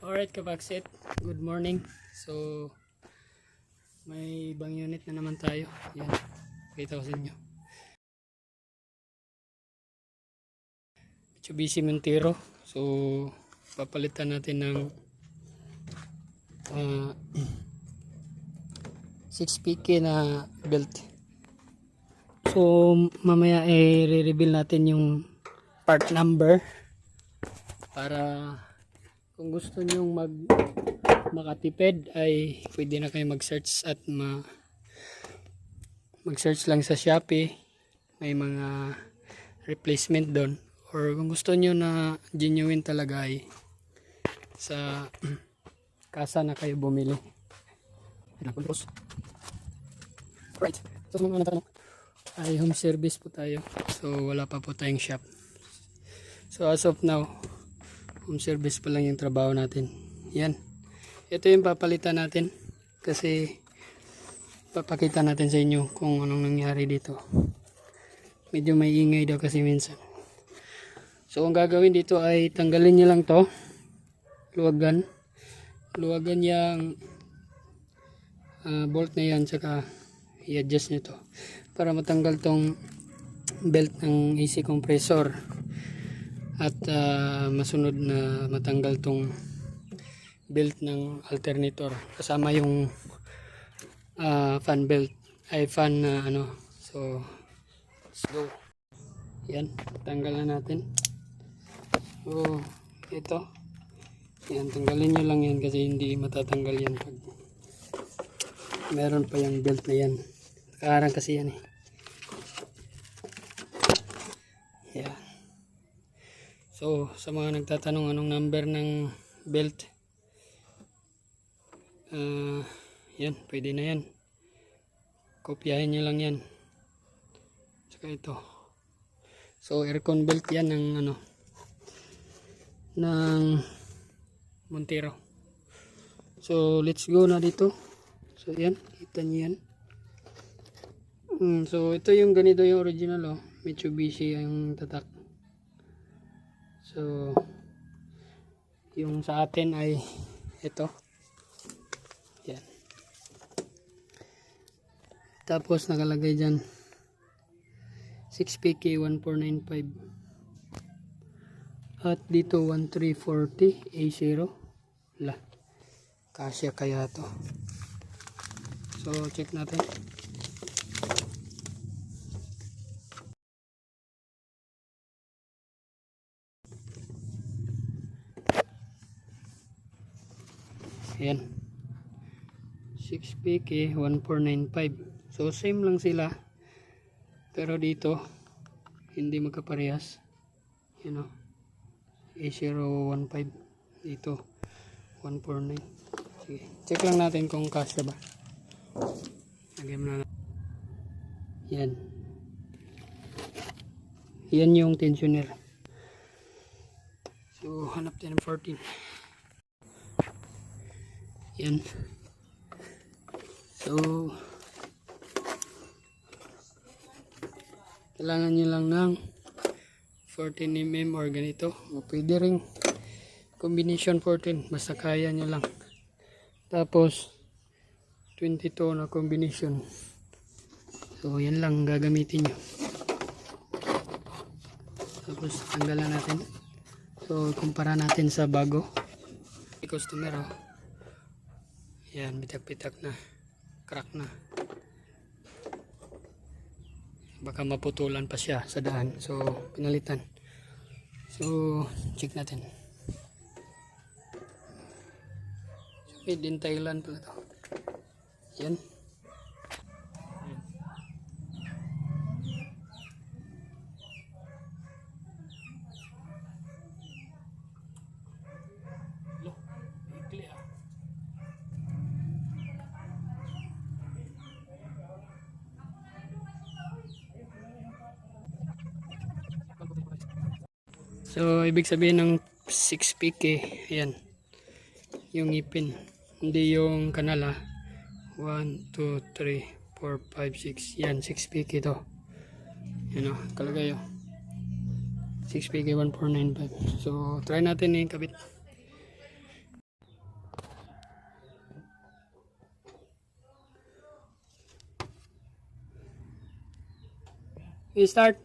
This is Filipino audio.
Alright kabaksit, good morning. So may ibang unit na naman tayo. Yan, kita ko sa inyo. Mitsubishi Montero. So papalitan natin ng 6PK na belt. So mamaya i-reveal natin yung part number para kung gusto nyong makatipid ay pwede na kayo mag-search at mag-search lang sa Shopee. May mga replacement doon. Or kung gusto nyo na genuine talaga ay sa kasa na kayo bumili. Right. So sa mga natanong ay home service po tayo. So wala pa po tayong shop. So as of now, home service pa lang yung trabaho natin. Yan. Ito yung papalitan natin kasi papakita natin sa inyo kung anong nangyari dito. Medyo may ingay daw kasi minsan. So ang gagawin dito ay tanggalin nyo lang to. Luwagan. Luwagan yung bolt na yan, saka i-adjust nyo to para matanggal tong belt ng AC compressor. At masunod na matanggal tong belt ng alternator kasama yung fan belt ay fan na so let's go. Yan, tanggal na natin. So ito, yan, tanggalin nyo lang yan kasi hindi matatanggal yan pag meron pa yung belt na yan. Nakaharang kasi yan eh. Yan. So, sa mga nagtatanong anong number ng belt, yan, pwede na yan. Kopyahin nyo lang yan. Saka ito. So, aircon belt yan ng ng Montero. So, let's go na dito. So, yan, kita nyo yan. So, ito yung ganito yung original, Mitsubishi ang tatak. So, yung sa atin ay ito. Yan. Tapos nakalagay dyan 6PK 1495. At dito 1340 A0. La. Kasya kaya to. So, check natin. Ayan. 6PK 1495. So same lang sila. Pero dito hindi magkaparehas. You know. A015 dito 149. Sige. Check lang natin kung kasya ba. Lagyan mo na. Yan. Yan yung tensioner. So hanap tayo ng 14. Yan. So kailangan nyo lang ng 14mm or ganito. O pwede ring combination 14 basta kaya nyo lang. Tapos 22 na combination. So yan lang gagamitin nyo. Tapos tanggalan natin. So kumpara natin sa bago. Customer yan, bitak-bitak na, crack na. Baka maputulan pa siya sa daan. So, pinalitan. So, check natin. So, made in Thailand pala to. Yan. So, ibig sabihin ng 6PK, ayan, yung ngipin, hindi yung kanala. 1, 2, 3, 4, 5, 6, yan, 6PK to. Yan kalagay 6PK 1495. So, try natin kabit. We start.